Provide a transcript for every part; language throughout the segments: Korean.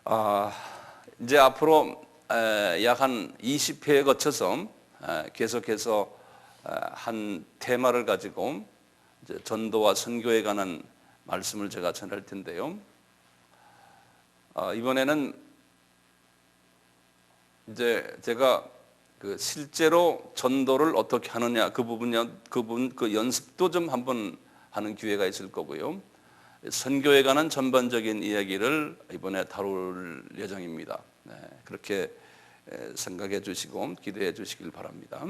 아, 이제 앞으로 약 한 20회에 거쳐서 계속해서 한 테마를 가지고 이제 전도와 선교에 관한 말씀을 제가 전할 텐데요. 이번에는 이제 제가 그 실제로 전도를 어떻게 하느냐 그 연습도 좀 한번 하는 기회가 있을 거고요. 선교에 관한 전반적인 이야기를 이번에 다룰 예정입니다. 그렇게 생각해 주시고 기대해 주시길 바랍니다.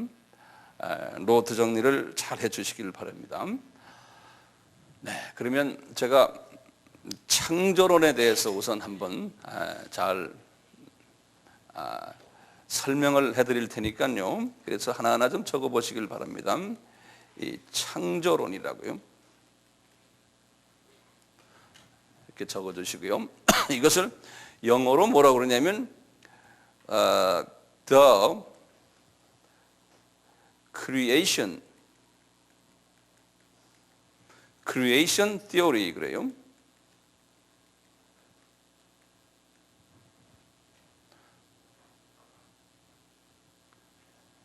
노트 정리를 잘 해 주시길 바랍니다. 그러면 제가 창조론에 대해서 우선 한번 잘 설명을 해드릴 테니까요. 그래서 하나하나 좀 적어 보시길 바랍니다. 이 창조론이라고요. 이렇게 적어 주시고요. 이것을 영어로 뭐라고 그러냐면 the creation theory 그래요.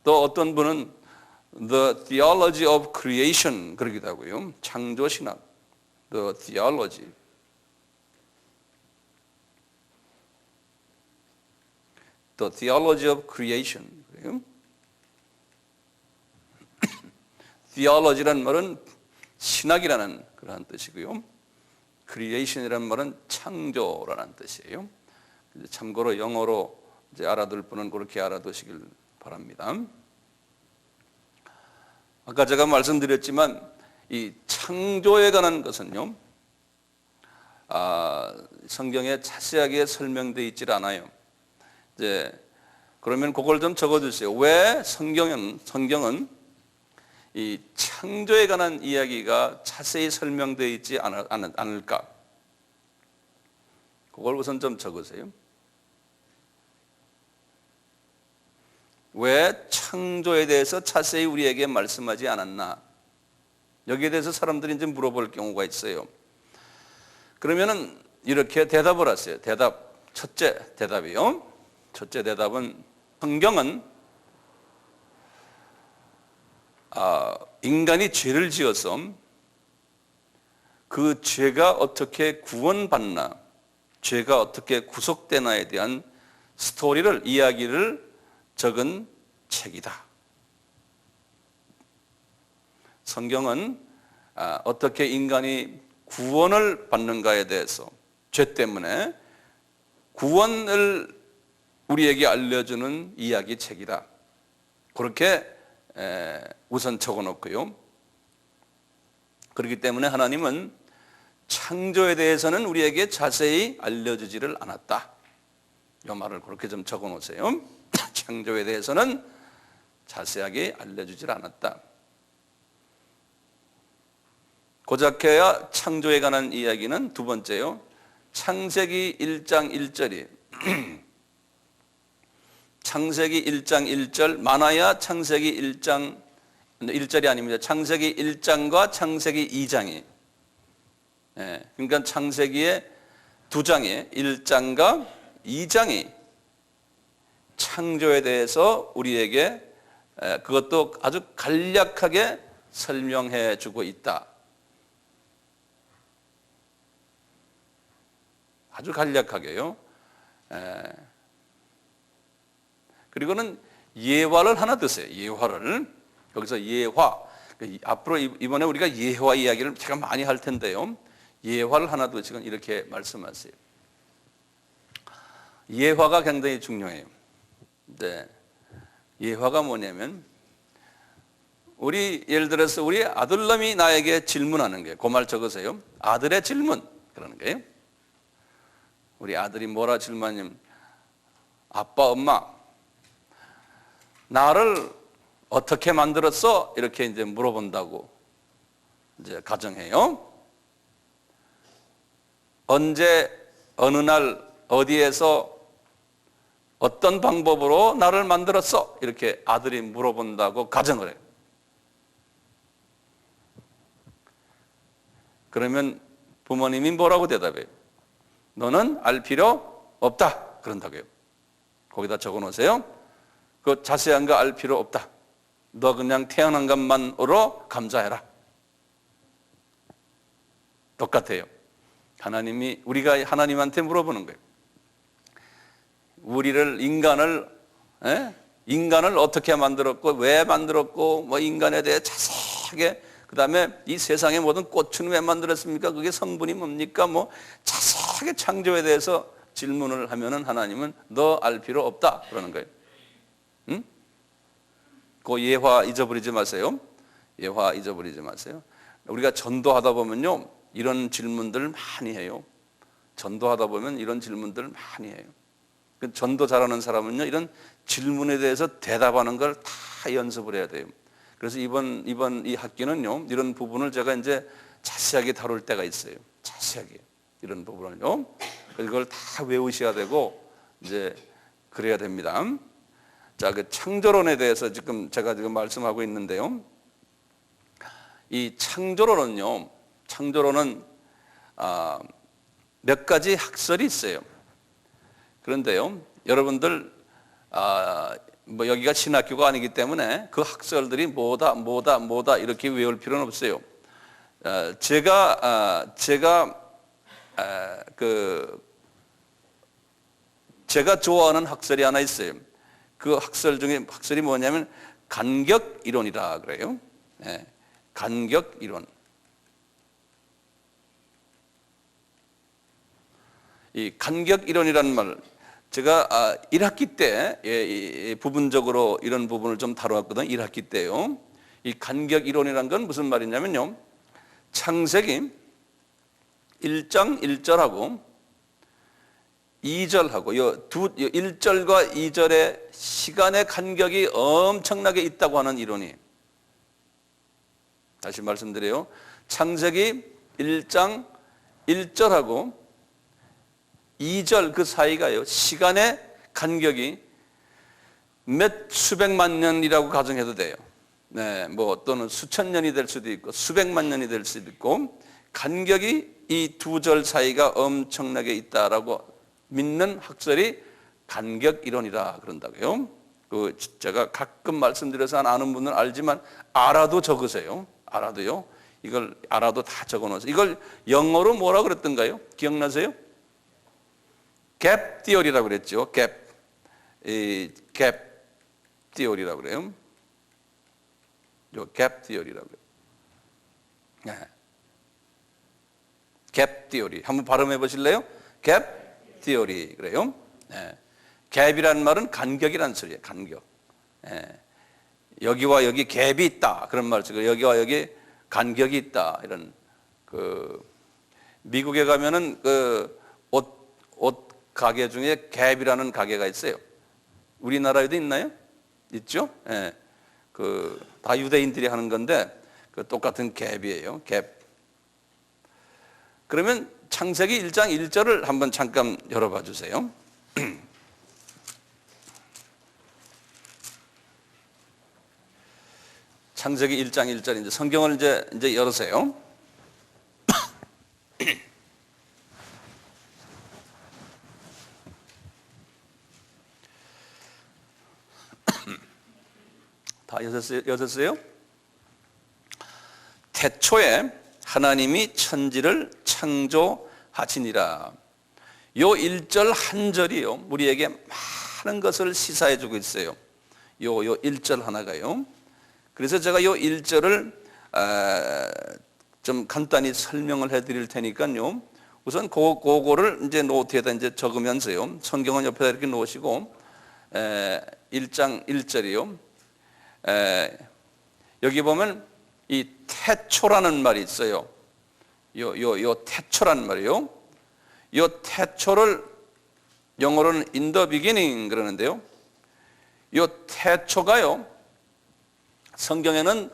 또 어떤 분은 the theology of creation 그러기도 하고요. 창조신학 the theology of creation 그래요. theology라는 말은 신학이라는 그러한 뜻이고요. creation이라는 말은 창조라는 뜻이에요. 참고로 영어로 이제 알아둘 분은 그렇게 알아두시길 바랍니다. 아까 제가 말씀드렸지만 이 창조에 관한 것은요, 성경에 자세하게 설명되어 있질 않아요. 이제 그러면 그걸 좀 적어주세요. 왜 성경은 이 창조에 관한 이야기가 자세히 설명되어 있지 않을까? 그걸 우선 좀 적으세요. 왜 창조에 대해서 자세히 우리에게 말씀하지 않았나? 여기에 대해서 사람들이 이제 물어볼 경우가 있어요. 그러면은 이렇게 대답을 하세요. 첫째 대답이요. 첫째 대답은 성경은 인간이 죄를 지어서 그 죄가 어떻게 구원받나, 죄가 어떻게 구속되나에 대한 이야기를 적은 책이다. 성경은 어떻게 인간이 구원을 받는가에 대해서 죄 때문에 구원을 우리에게 알려주는 이야기 책이다. 그렇게 우선 적어놓고요. 그렇기 때문에 하나님은 창조에 대해서는 우리에게 자세히 알려주지를 않았다. 이 말을 그렇게 좀 적어놓으세요. 창조에 대해서는 자세하게 알려주질 않았다. 고작해야 창조에 관한 이야기는 두 번째요. 창세기 1장 1절이 창세기 1장 1절 많아야 창세기 1장 1절이 아닙니다. 창세기 1장과 창세기 2장이 그러니까 창세기의 두 장에 1장과 2장이 창조에 대해서 우리에게 그것도 아주 간략하게 설명해 주고 있다. 아주 간략하게요. 그리고는 예화를 하나 드세요. 예화를. 여기서 예화. 앞으로 이번에 우리가 예화 이야기를 제가 많이 할 텐데요. 예화를 하나 드시고 이렇게 말씀하세요. 예화가 굉장히 중요해요. 네. 예화가 뭐냐면 예를 들어서 우리 아들놈이 나에게 질문하는 거예요. 그 말 적으세요. 아들의 질문 그러는 거예요. 우리 아들이 뭐라 질문하냐면 아빠 엄마 나를 어떻게 만들었어? 이렇게 이제 물어본다고 이제 가정해요. 언제 어느 날 어디에서 어떤 방법으로 나를 만들었어? 이렇게 아들이 물어본다고 가정을 해요. 그러면 부모님이 뭐라고 대답해요? 너는 알 필요 없다 그런다고요. 거기다 적어 놓으세요. 그 자세한 거 알 필요 없다. 너 그냥 태어난 것만으로 감사해라. 똑같아요. 하나님이, 우리가 하나님한테 물어보는 거예요. 우리를, 인간을 어떻게 만들었고 왜 만들었고 뭐 인간에 대해 자세하게, 그 다음에 이 세상의 모든 꽃은 왜 만들었습니까? 그게 성분이 뭡니까? 뭐 자세하게 창조에 대해서 질문을 하면은 하나님은 너 알 필요 없다 그러는 거예요. 응? 그 예화 잊어버리지 마세요. 예화 잊어버리지 마세요. 우리가 전도하다 보면요, 이런 질문들 많이 해요. 전도하다 보면 이런 질문들 많이 해요. 전도 잘하는 사람은요, 이런 질문에 대해서 대답하는 걸 다 연습을 해야 돼요. 그래서 이번 이 학기는요, 이런 부분을 제가 이제 자세하게 다룰 때가 있어요. 자세하게 이런 부분을요. 이걸 다 외우셔야 되고 이제 그래야 됩니다. 자, 그 창조론에 대해서 제가 지금 말씀하고 있는데요. 이 창조론은 몇 가지 학설이 있어요. 그런데요, 여러분들 뭐 여기가 신학교가 아니기 때문에 그 학설들이 뭐다 이렇게 외울 필요는 없어요. 제가 좋아하는 학설이 하나 있어요. 그 학설 중에 학설이 뭐냐면 간격 이론이라 그래요. 네, 간격 이론. 이 간격 이론이라는 말, 제가 1학기 때 부분적으로 이런 부분을 좀 다루었거든요. 1학기 때요. 이 간격 이론이라는 건 무슨 말이냐면요, 창세기 1장 1절하고 2절하고 1절과 2절의 시간의 간격이 엄청나게 있다고 하는 이론이에요. 다시 말씀드려요. 창세기 1장 1절하고 2절 그 사이가요, 시간의 간격이 몇 수백만 년이라고 가정해도 돼요. 네, 뭐 또는 수천 년이 될 수도 있고 수백만 년이 될 수도 있고, 간격이 이 두 절 사이가 엄청나게 있다라고 믿는 학설이 간격 이론이라 그런다고요. 그 제가 가끔 말씀드려서 아는 분은 알지만 알아도 적으세요. 알아도요. 이걸 알아도 다 적어놓으세요. 이걸 영어로 뭐라 그랬던가요? 기억나세요? 갭 티어리라고 그랬죠. 갭 티어리라고 그래요. 갭 티어리라고 그래요. 네. 갭 티어리. 한번 발음해 보실래요? 갭 티어리 그래요. 네. 갭이라는 말은 간격이라는 소리예요. 간격. 네. 여기와 여기 갭이 있다 그런 말이죠. 여기와 여기 간격이 있다 이런. 미국에 가면은 옷 가게 중에 갭이라는 가게가 있어요. 우리나라에도 있나요? 있죠? 예. 다 유대인들이 하는 건데 똑같은 갭이에요. 갭. 그러면 창세기 1장 1절을 한번 잠깐 열어봐 주세요. 창세기 1장 1절, 이제 성경을 이제 열으세요. 다 여셨어요? 태초에 하나님이 천지를 창조하시니라. 요 1절 한 절이요, 우리에게 많은 것을 시사해 주고 있어요. 요 1절 하나가요. 그래서 제가 요 1절을 좀 간단히 설명을 해 드릴 테니까요. 우선 그거를 이제 노트에다 이제 적으면서요. 성경은 옆에다 이렇게 놓으시고 1장 1절이요. 여기 보면 이 태초라는 말이 있어요. 요 태초라는 말이요. 요 태초를 영어로는 in the beginning 그러는데요. 요 태초가요, 성경에는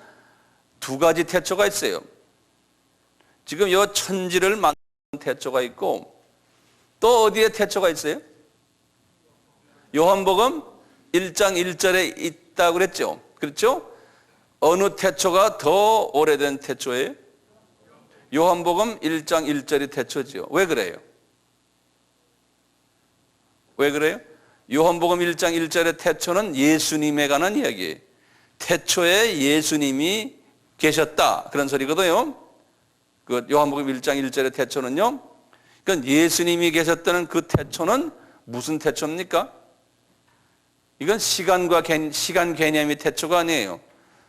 두 가지 태초가 있어요. 지금 요 천지를 만든 태초가 있고, 또 어디에 태초가 있어요? 요한복음 1장 1절에 있다고 그랬죠. 그렇죠? 어느 태초가 더 오래된 태초예요? 요한복음 1장 1절이 태초지요. 왜 그래요? 왜 그래요? 요한복음 1장 1절의 태초는 예수님에 관한 이야기예요. 태초에 예수님이 계셨다, 그런 소리거든요. 그 요한복음 1장 1절의 태초는요, 그러니까 예수님이 계셨다는 그 태초는 무슨 태초입니까? 이건 시간 개념의 태초가 아니에요.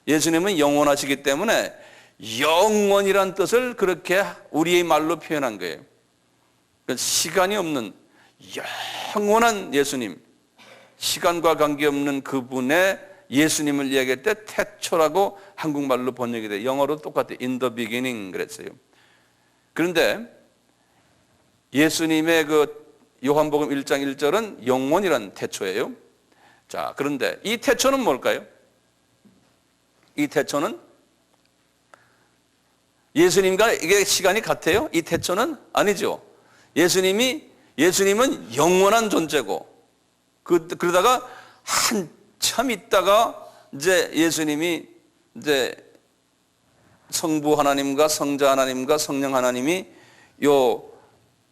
예수님은 영원하시기 때문에 영원이란 뜻을 그렇게 우리의 말로 표현한 거예요. 그러니까 시간이 없는 영원한 예수님, 시간과 관계없는 그분의 예수님을 이야기할 때 태초라고 한국말로 번역이 돼요. 영어로 똑같아요. In the beginning 그랬어요. 그런데 예수님의 그 요한복음 1장 1절은 영원이란 태초예요. 자, 그런데 이 태초는 뭘까요? 이 태초는 예수님과 이게 시간이 같아요? 이 태초는 아니죠. 예수님은 영원한 존재고, 그러다가 한참 있다가 이제 예수님이 이제 성부 하나님과 성자 하나님과 성령 하나님이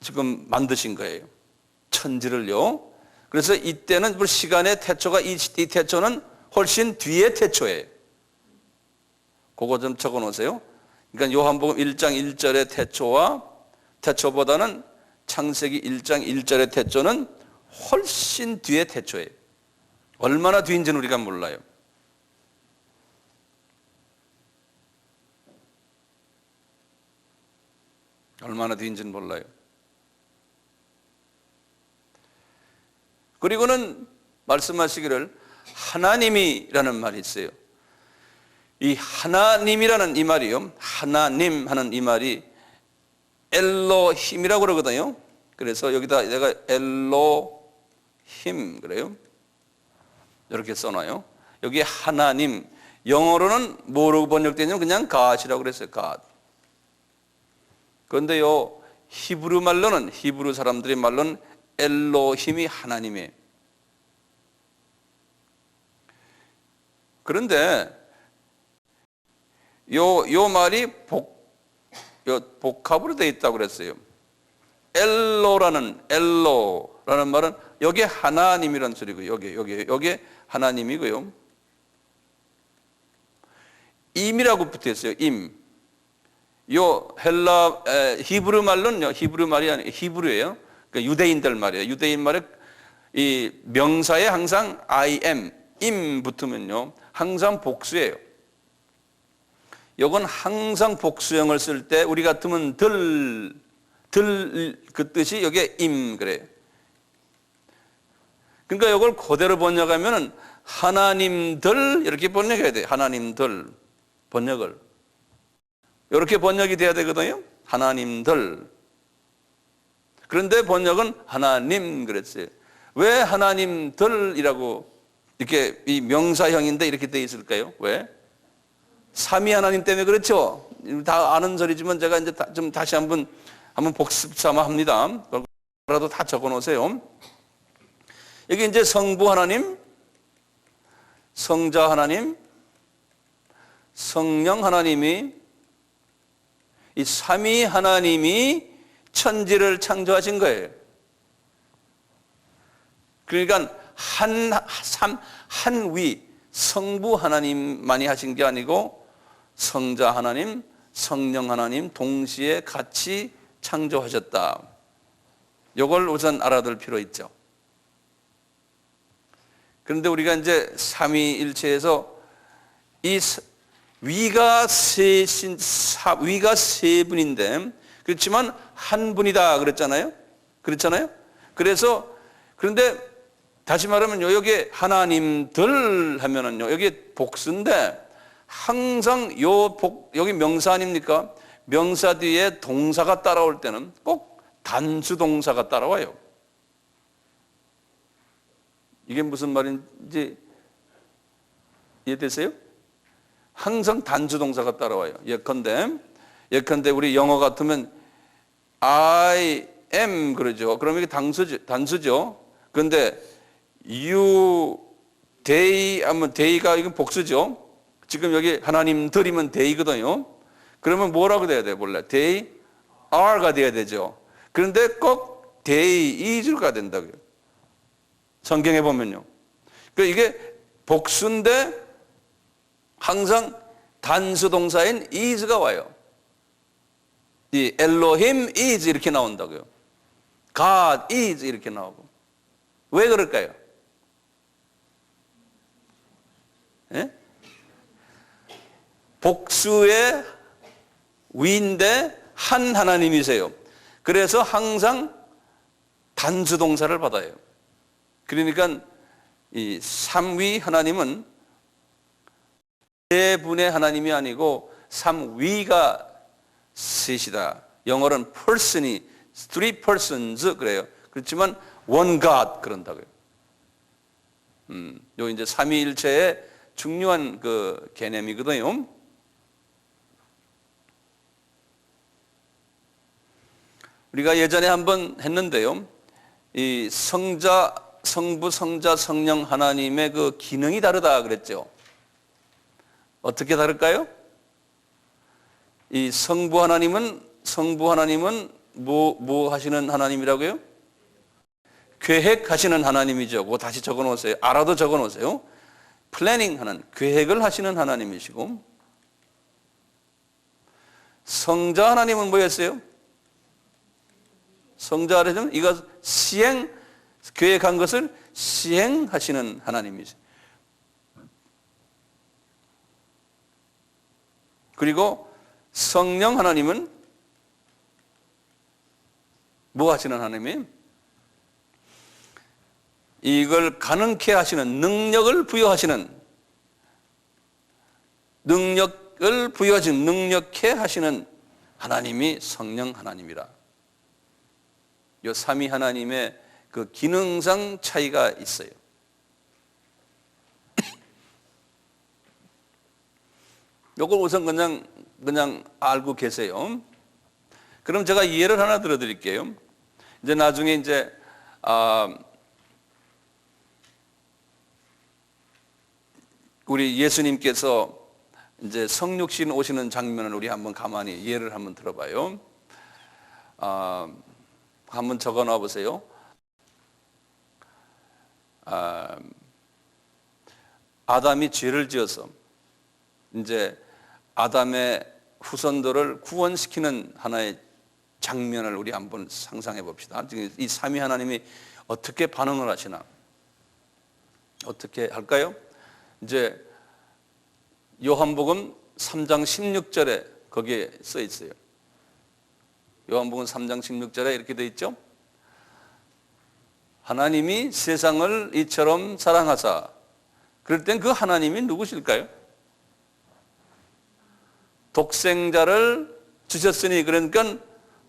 지금 만드신 거예요. 천지를요. 그래서 이때는 시간의 태초가 이 태초는 훨씬 뒤의 태초예요. 그거 좀 적어 놓으세요. 그러니까 요한복음 1장 1절의 태초보다는 창세기 1장 1절의 태초는 훨씬 뒤의 태초예요. 얼마나 뒤인지는 우리가 몰라요. 얼마나 뒤인지는 몰라요. 그리고는 말씀하시기를 하나님이라는 말이 있어요. 이 하나님이라는 이 말이요, 하나님 하는 이 말이 엘로힘이라고 그러거든요. 그래서 여기다 내가 엘로힘 그래요. 이렇게 써놔요. 여기 하나님, 영어로는 뭐로 번역되냐면 그냥 God이라고 그랬어요. God. 그런데요, 히브리 사람들의 말로는 엘로힘이 하나님이에요. 그런데 요 말이 복합으로 되어 있다고 그랬어요. 엘로라는 말은 여기 하나님이라는 소리고, 여기 하나님이고요. 임이라고 붙어 있어요. 임. 히브리 말로는요, 히브리 말이 아니에요. 히브리예요. 그러니까 유대인들 말이에요. 유대인 말에 이 명사에 항상 I am, 임 붙으면요, 항상 복수예요. 이건 항상 복수형을 쓸 때 우리 같으면 들 그 뜻이 여기에 임 그래요. 그러니까 이걸 그대로 번역하면은 하나님들 이렇게 번역해야 돼요. 하나님들 번역을 이렇게 번역이 돼야 되거든요. 하나님들. 그런데 번역은 하나님 그랬어요. 왜 하나님들이라고 이렇게 이 명사형인데 이렇게 돼 있을까요? 왜? 삼위 하나님 때문에 그렇죠. 다 아는 소리지만 제가 이제 좀 다시 한번 복습 삼아 합니다. 그라도 다 적어 놓으세요. 여기 이제 성부 하나님, 성자 하나님, 성령 하나님이 이 삼위 하나님이 천지를 창조하신 거예요. 그러니까 한 위 성부 하나님만이 하신 게 아니고 성자 하나님, 성령 하나님 동시에 같이 창조하셨다. 이걸 우선 알아둘 필요 있죠. 그런데 우리가 이제 삼위일체에서 이 위가 세 분인데 그렇지만 한 분이다 그랬잖아요. 그렇잖아요. 그런데 다시 말하면 여기 하나님들 하면은요, 여기 복수인데 항상 여기 명사 아닙니까? 명사 뒤에 동사가 따라올 때는 꼭 단수 동사가 따라와요. 이게 무슨 말인지 이해되세요? 항상 단수 동사가 따라와요. 예컨대 우리 영어 같으면 I am 그러죠. 그럼 이게 단수죠. 그런데 you, they 하면 they가 이건 복수죠. 지금 여기 하나님들이면 they거든요. 그러면 뭐라고 돼야 돼요? 몰라. they are가 돼야 되죠. 그런데 꼭 they is가 된다고요. 성경에 보면요. 그러니까 이게 복수인데 항상 단수 동사인 is가 와요. 이 엘로힘 is 이렇게 나온다고요. God is 이렇게 나오고. 왜 그럴까요? 예? 복수의 위인데 한 하나님이세요. 그래서 항상 단수 동사를 받아요. 그러니까 이 삼위 하나님은 세 분의 하나님이 아니고 삼위가 셋이다. 영어로는 person이 three persons 그래요. 그렇지만 one God 그런다고요. 요 이제 삼위일체의 중요한 그 개념이거든요. 우리가 예전에 한번 했는데요. 이 성자, 성부, 성자, 성령 하나님의 그 기능이 다르다 그랬죠. 어떻게 다를까요? 이 성부 하나님은 뭐 하시는 하나님이라고요? 계획하시는 하나님이죠. 그거 다시 적어 놓으세요. 알아도 적어 놓으세요. 플래닝 하는, 계획을 하시는 하나님이시고, 성자 하나님은 뭐였어요? 성자 하나님은 이거 계획한 것을 시행하시는 하나님이세요. 그리고 성령 하나님은 뭐 하시는 하나님이에요? 이걸 가능케 하시는 능력을 부여하시는 능력케 하시는 하나님이 성령 하나님이라. 이 삼위 하나님의 그 기능상 차이가 있어요. 이걸 우선 그냥 알고 계세요. 그럼 제가 예를 하나 들어드릴게요. 이제 나중에 이제 우리 예수님께서 이제 성육신 오시는 장면을 우리 한번 가만히 예를 한번 들어봐요. 한번 적어 놔 보세요. 아담이 죄를 지어서 이제 아담의 후손들을 구원시키는 하나의 장면을 우리 한번 상상해 봅시다. 이 삼위 하나님이 어떻게 반응을 하시나? 어떻게 할까요? 이제 요한복음 3장 16절에 거기에 써 있어요. 요한복음 3장 16절에 이렇게 돼 있죠. 하나님이 세상을 이처럼 사랑하사. 그럴 땐 그 하나님이 누구실까요? 독생자를 주셨으니, 그러니까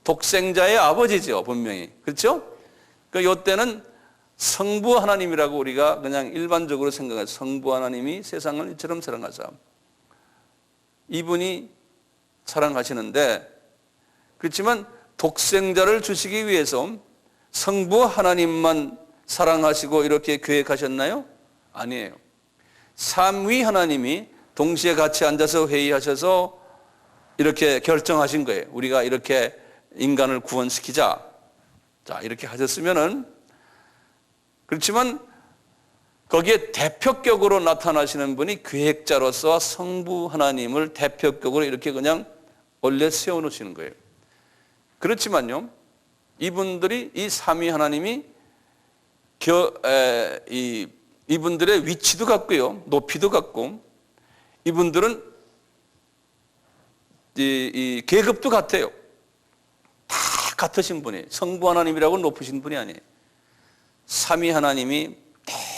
독생자의 아버지죠, 분명히. 그렇죠? 그러니까 이때는 성부 하나님이라고 우리가 그냥 일반적으로 생각해요. 성부 하나님이 세상을 이처럼 사랑하사. 이분이 사랑하시는데, 그렇지만 독생자를 주시기 위해서 성부 하나님만 사랑하시고 이렇게 계획하셨나요? 아니에요. 삼위 하나님이 동시에 같이 앉아서 회의하셔서 이렇게 결정하신 거예요. 우리가 이렇게 인간을 구원시키자. 자, 이렇게 하셨으면은, 그렇지만 거기에 대표격으로 나타나시는 분이 계획자로서 성부 하나님을 대표격으로 이렇게 그냥 올려 세워놓으시는 거예요. 그렇지만요, 이분들이 이 삼위 하나님이 이분들의 위치도 같고요, 높이도 같고, 이분들은 이 계급도 같아요. 다 같으신 분이에요. 성부 하나님이라고 높으신 분이 아니에요. 삼위 하나님이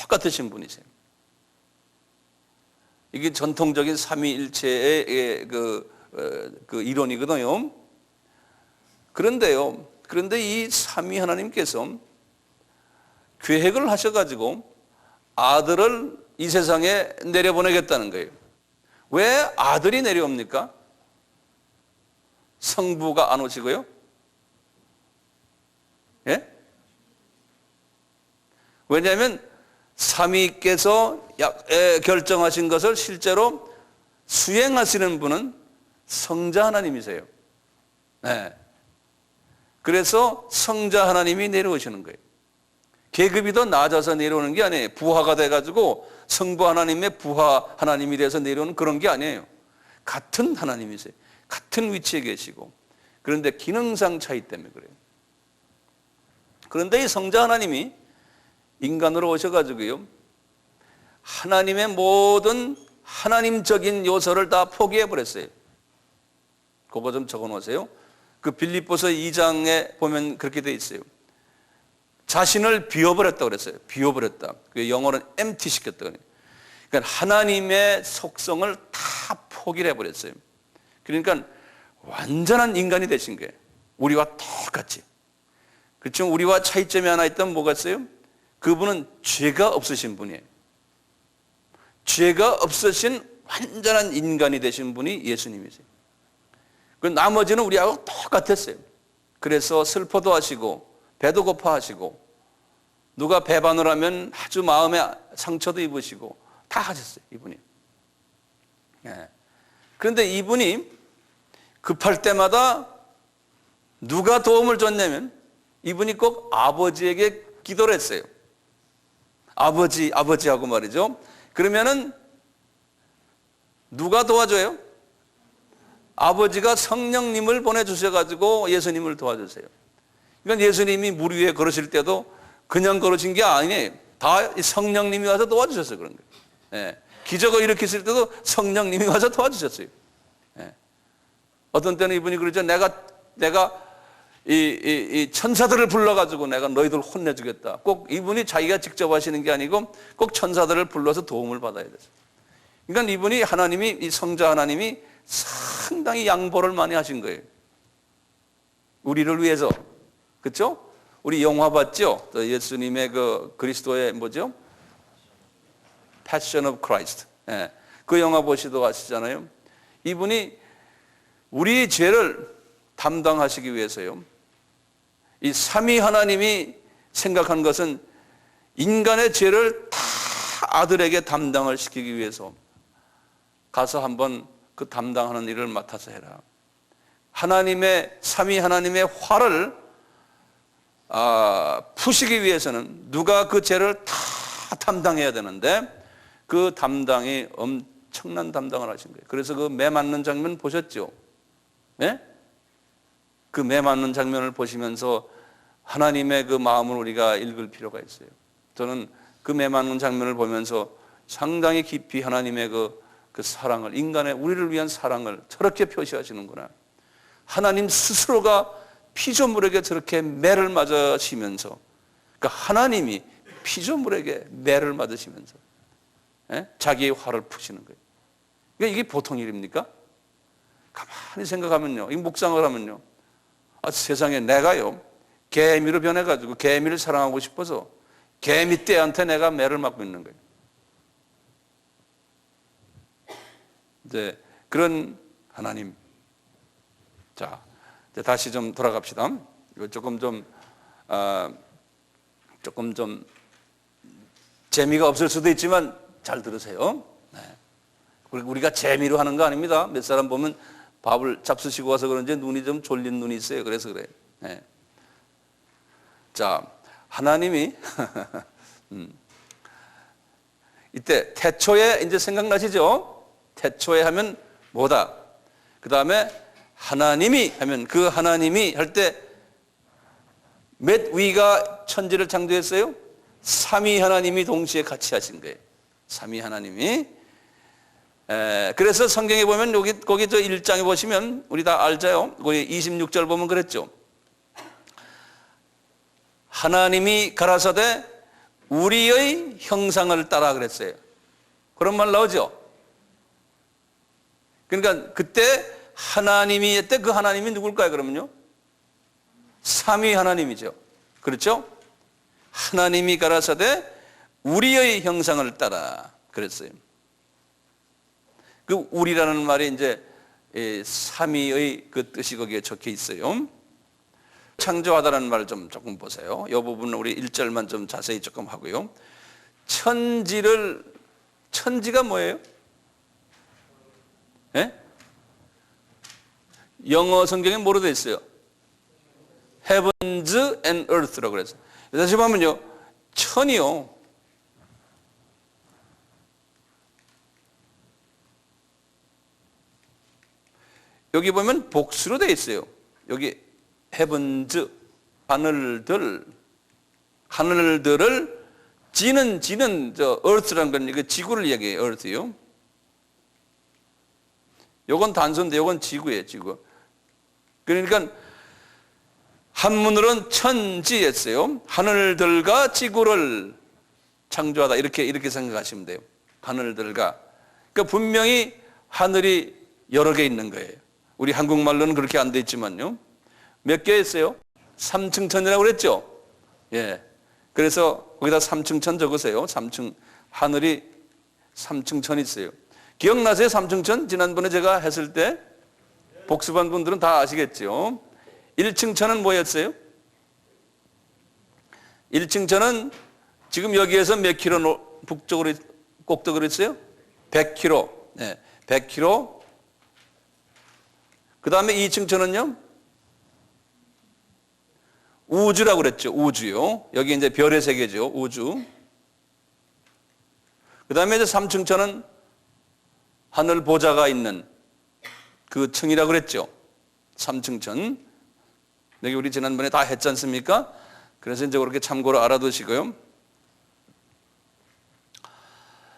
똑같으신 분이세요. 이게 전통적인 삼위일체의 그 이론이거든요. 그런데 이 삼위 하나님께서 계획을 하셔가지고 아들을 이 세상에 내려보내겠다는 거예요. 왜 아들이 내려옵니까? 성부가 안 오시고요? 예? 왜냐하면 삼위께서 결정하신 것을 실제로 수행하시는 분은 성자 하나님이세요. 네. 그래서 성자 하나님이 내려오시는 거예요. 계급이 더 낮아서 내려오는 게 아니에요. 부하가 돼가지고 성부 하나님의 부하 하나님이 돼서 내려오는 그런 게 아니에요. 같은 하나님이세요. 같은 위치에 계시고. 그런데 기능상 차이 때문에 그래요. 그런데 이 성자 하나님이 인간으로 오셔가지고요, 하나님의 모든 하나님적인 요소를 다 포기해버렸어요. 그거 좀 적어놓으세요. 그 빌립보서 2장에 보면 그렇게 돼 있어요. 자신을 비워버렸다고 그랬어요. 비워버렸다. 그 영어로는 empty 시켰다. 그러니까 하나님의 속성을 다 포기를 해버렸어요. 그러니까 완전한 인간이 되신 거예요. 우리와 똑같이. 그렇죠? 우리와 차이점이 하나 있다면 뭐가 있어요? 그분은 죄가 없으신 분이에요. 죄가 없으신 완전한 인간이 되신 분이 예수님이세요. 그 나머지는 우리하고 똑같았어요. 그래서 슬퍼도 하시고 배도 고파하시고 누가 배반을 하면 아주 마음에 상처도 입으시고 다 하셨어요. 이분이. 예. 그런데 이분이 급할 때마다 누가 도움을 줬냐면 이분이 꼭 아버지에게 기도를 했어요. 아버지하고 말이죠. 그러면은 누가 도와줘요? 아버지가 성령님을 보내주셔가지고 예수님을 도와주세요. 그러니까 예수님이 물 위에 걸으실 때도 그냥 걸으신 게 아니에요. 다 성령님이 와서 도와주셨어요. 그런 거예요. 예. 기적을 일으켰을 때도 성령님이 와서 도와주셨어요. 예. 어떤 때는 이분이 그러죠. 내가 이 천사들을 불러가지고 내가 너희들 혼내주겠다. 꼭 이분이 자기가 직접 하시는 게 아니고 꼭 천사들을 불러서 도움을 받아야 돼요. 그러니까 이분이 하나님이, 이 성자 하나님이 상당히 양보를 많이 하신 거예요. 우리를 위해서. 그렇죠? 우리 영화 봤죠? 예수님의 그 그리스도의 뭐죠? Passion of Christ. 예. 그 영화 보시도 아시잖아요. 이분이 우리 죄를 담당하시기 위해서요. 이 삼위 하나님이 생각한 것은 인간의 죄를 다 아들에게 담당을 시키기 위해서 가서 한번 그 담당하는 일을 맡아서 해라. 하나님의 삼위 하나님의 화를 푸시기 위해서는 누가 그 죄를 다 담당해야 되는데 그 담당이 엄청난 담당을 하신 거예요. 그래서 그 매 맞는 장면 보셨죠? 예? 그 매 맞는 장면을 보시면서 하나님의 그 마음을 우리가 읽을 필요가 있어요. 저는 그 매 맞는 장면을 보면서 상당히 깊이 하나님의 그 사랑을, 인간의 우리를 위한 사랑을 저렇게 표시하시는구나. 하나님 스스로가 피조물에게 저렇게 매를 맞으시면서, 그러니까 하나님이 피조물에게 매를 맞으시면서 자기의 화를 푸시는 거예요. 그러니까 이게 보통 일입니까? 가만히 생각하면요, 이 묵상을 하면요, 세상에 내가요 개미로 변해가지고 개미를 사랑하고 싶어서 개미 떼한테 내가 매를 맞고 있는 거예요. 이제 그런 하나님. 자, 이제 다시 좀 돌아갑시다. 이거 조금 좀 재미가 없을 수도 있지만 잘 들으세요. 네. 우리가 재미로 하는 거 아닙니다. 몇 사람 보면 밥을 잡수시고 와서 그런지 눈이 좀 졸린 눈이 있어요. 그래서 그래요. 네. 자, 하나님이 이때 태초에 이제 생각나시죠? 태초에 하면 뭐다? 그 다음에 하나님이 하면 그 하나님이 할 때 몇 위가 천지를 창조했어요? 삼위 하나님이 동시에 같이 하신 거예요. 삼위 하나님이. 그래서 성경에 보면 거기 저 1장에 보시면 우리 다 알자요. 거기 26절 보면 그랬죠. 하나님이 가라사대 우리의 형상을 따라 그랬어요. 그런 말 나오죠. 그러니까 그때 하나님이 했대. 그 하나님이 누굴까요? 그러면요, 삼위 하나님이죠. 그렇죠? 하나님이 가라사대 우리의 형상을 따라 그랬어요. 그 우리라는 말이 이제 삼위의 그 뜻이 거기에 적혀 있어요. 창조하다라는 말을 조금 보세요. 이 부분은 우리 1절만 좀 자세히 조금 하고요. 천지가 뭐예요? 예? 영어 성경에 뭐로 되어 있어요? Heavens and Earth라고 그랬어요. 다시 보면요, 천이요. 여기 보면 복수로 되어 있어요. 여기 heavens, 하늘들을 지는 저 earth라는 건 이거 지구를 얘기해요. earth요. 요건 단수인데 요건 지구예요. 지구. 그러니까 한문으로는 천지했어요. 하늘들과 지구를 창조하다 이렇게 생각하시면 돼요. 하늘들과. 그러니까 분명히 하늘이 여러 개 있는 거예요. 우리 한국말로는 그렇게 안 돼 있지만요. 몇 개 있어요? 삼층천이라고 그랬죠? 예. 그래서 거기다 삼층천 적으세요. 하늘이 삼층천이 있어요. 기억나세요? 삼층천? 지난번에 제가 했을 때 복습한 분들은 다 아시겠죠? 1층천은 뭐였어요? 1층천은 지금 여기에서 몇 킬로 북쪽으로 꼭덕으로 있어요? 100킬로. 네, 100킬로. 그 다음에 2층천은요? 우주라고 그랬죠. 우주요. 여기 이제 별의 세계죠. 우주. 그 다음에 이제 3층천은 하늘 보좌가 있는 그 층이라고 그랬죠. 3층천. 여기 우리 지난번에 다 했지 않습니까? 그래서 이제 그렇게 참고로 알아두시고요.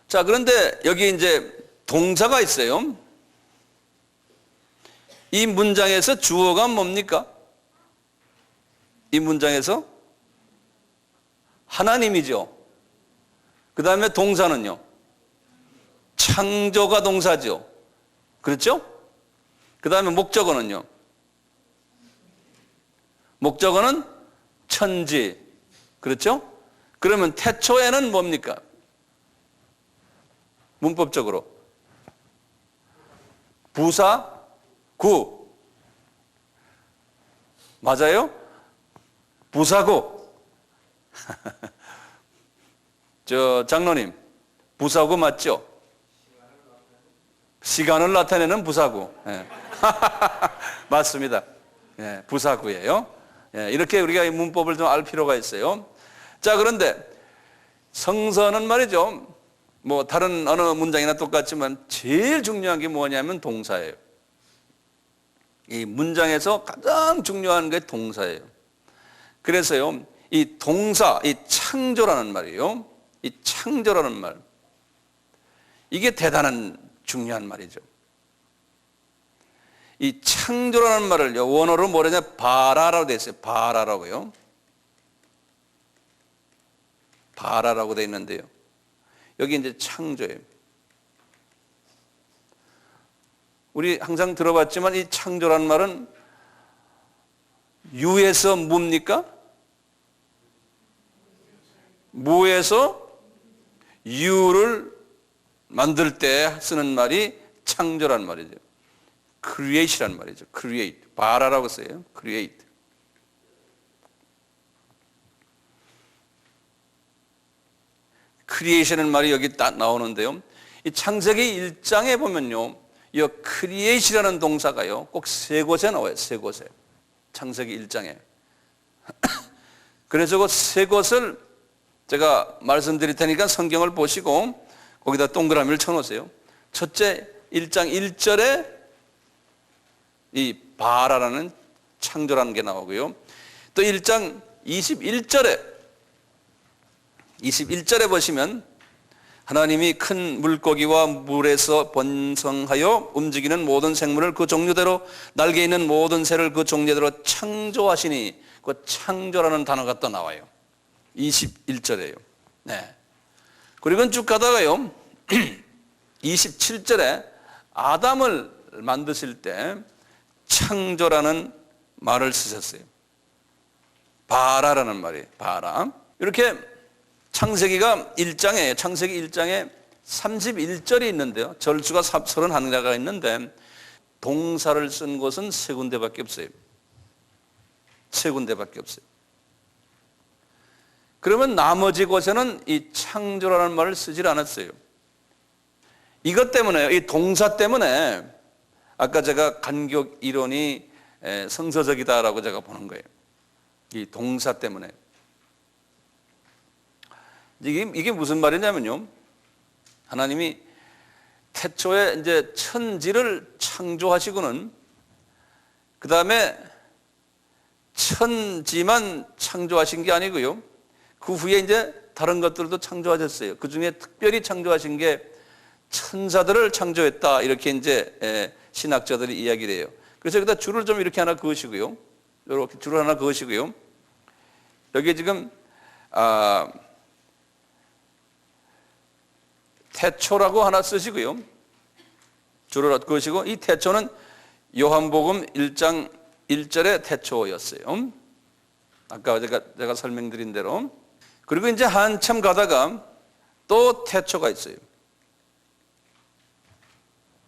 자, 그런데 여기 이제 동사가 있어요. 이 문장에서 주어가 뭡니까? 이 문장에서 하나님이죠. 그 다음에 동사는요? 창조가 동사죠. 그렇죠? 그 다음에 목적어는요? 목적어는 천지. 그렇죠? 그러면 태초에는 뭡니까? 문법적으로 부사 구. 맞아요? 부사구. 저 장로님, 부사구 맞죠? 시간을 나타내는 부사구. 예. 맞습니다. 예, 부사구예요. 예, 이렇게 우리가 문법을 좀 알 필요가 있어요. 자, 그런데 성서는 말이죠. 뭐 다른 어느 문장이나 똑같지만 제일 중요한 게 뭐냐면 동사예요. 이 문장에서 가장 중요한 게 동사예요. 그래서요, 이 동사, 이 창조라는 말이에요. 이 창조라는 말. 이게 대단한 중요한 말이죠. 이 창조라는 말을 원어로 뭐라냐? 바라라고 되어 있어요. 바라라고요. 바라라고 되어 있는데요. 여기 이제 창조예요. 우리 항상 들어봤지만 이 창조라는 말은 유에서 뭡니까? 무에서 유를 만들 때 쓰는 말이 창조란 말이죠. create란 말이죠. create. 바라라고 써요. create. creation은 말이 여기 딱 나오는데요. 이 창세기 1장에 보면요. 이 create이라는 동사가요. 꼭 세 곳에 나와요. 세 곳에. 창세기 1장에. 그래서 그 세 곳을 제가 말씀드릴 테니까 성경을 보시고 거기다 동그라미를 쳐놓으세요. 첫째 1장 1절에 이 바라라는 창조라는 게 나오고요. 또 1장 21절에 보시면 하나님이 큰 물고기와 물에서 번성하여 움직이는 모든 생물을 그 종류대로 날개 있는 모든 새를 그 종류대로 창조하시니 그 창조라는 단어가 또 나와요. 21절에요. 네. 그리고 쭉 가다가요. 27절에 아담을 만드실 때 창조라는 말을 쓰셨어요. 바라라는 말이에요. 바라. 이렇게 창세기 1장에 31절이 있는데요. 절수가 31개가 있는데 동사를 쓴 곳은 세 군데밖에 없어요. 세 군데밖에 없어요. 그러면 나머지 곳에는 이 창조라는 말을 쓰질 않았어요. 이것 때문에, 이 동사 때문에 아까 제가 간격 이론이 성서적이다라고 제가 보는 거예요. 이 동사 때문에. 이게 무슨 말이냐면요. 하나님이 태초에 이제 천지를 창조하시고는 그 다음에 천지만 창조하신 게 아니고요. 그 후에 이제 다른 것들도 창조하셨어요. 그 중에 특별히 창조하신 게 천사들을 창조했다. 이렇게 이제 신학자들이 이야기를 해요. 그래서 여기다 줄을 좀 이렇게 하나 그으시고요. 이렇게 줄을 하나 그으시고요. 여기 지금, 태초라고 하나 쓰시고요. 줄을 그으시고, 이 태초는 요한복음 1장 1절의 태초였어요. 아까 제가 설명드린 대로. 그리고 이제 한참 가다가 또 태초가 있어요.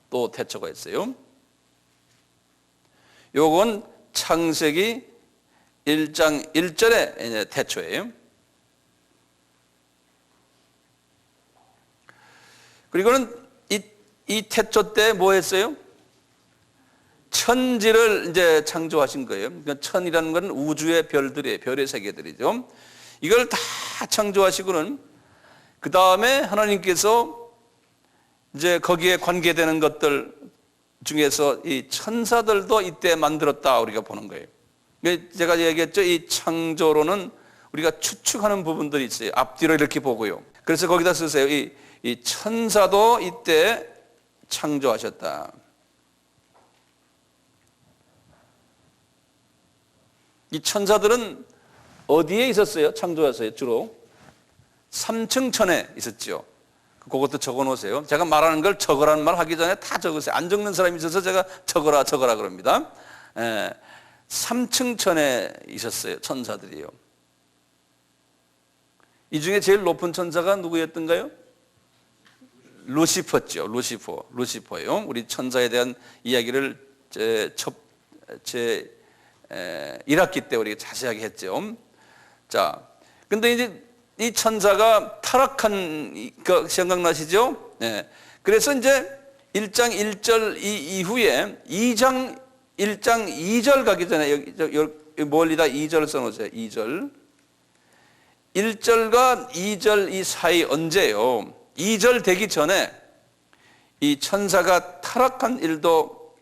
또 태초가 있어요. 요건 창세기 1장 1절의 태초예요. 그리고는 이 태초 때 뭐 했어요? 천지를 이제 창조하신 거예요. 그러니까 천이라는 건 우주의 별들이에요. 별의 세계들이죠. 이걸 다 창조하시고는 그 다음에 하나님께서 이제 거기에 관계되는 것들 중에서 이 천사들도 이때 만들었다 우리가 보는 거예요. 제가 얘기했죠. 이 창조로는 우리가 추측하는 부분들이 있어요. 앞뒤로 이렇게 보고요. 그래서 거기다 쓰세요. 이 천사도 이때 창조하셨다. 이 천사들은 어디에 있었어요? 창조하셨어요? 주로 3층 천에 있었죠. 그것도 적어 놓으세요. 제가 말하는 걸 적으라는 말 하기 전에 다 적으세요. 안 적는 사람이 있어서 제가 적어라 그럽니다. 3층 천에 있었어요. 천사들이요. 이 중에 제일 높은 천사가 누구였던가요? 루시퍼죠. 루시퍼예요. 우리 천사에 대한 이야기를 제 1학기 때 우리가 자세하게 했죠. 자, 근데 이제 이 천사가 타락한 거 생각나시죠? 네. 그래서 이제 1장 1절 이후에 2장 1장 2절 가기 전에 여기 멀리다 2절 써놓으세요. 2절. 1절과 2절 이 사이 언제요? 2절 되기 전에 이 천사가 타락한 일도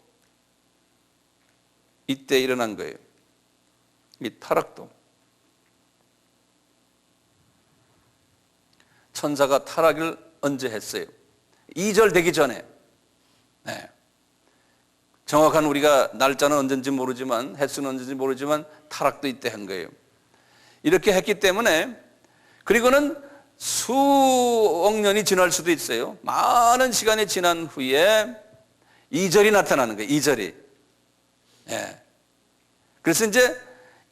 이때 일어난 거예요. 이 타락도. 천사가 타락을 언제 했어요? 2절 되기 전에. 네. 정확한 우리가 날짜는 언제인지 모르지만 횟수는 언제인지 모르지만 타락도 이때 한 거예요. 이렇게 했기 때문에 그리고는 수억 년이 지날 수도 있어요. 많은 시간이 지난 후에 2절이 나타나는 거예요. 2절이. 네. 그래서 이제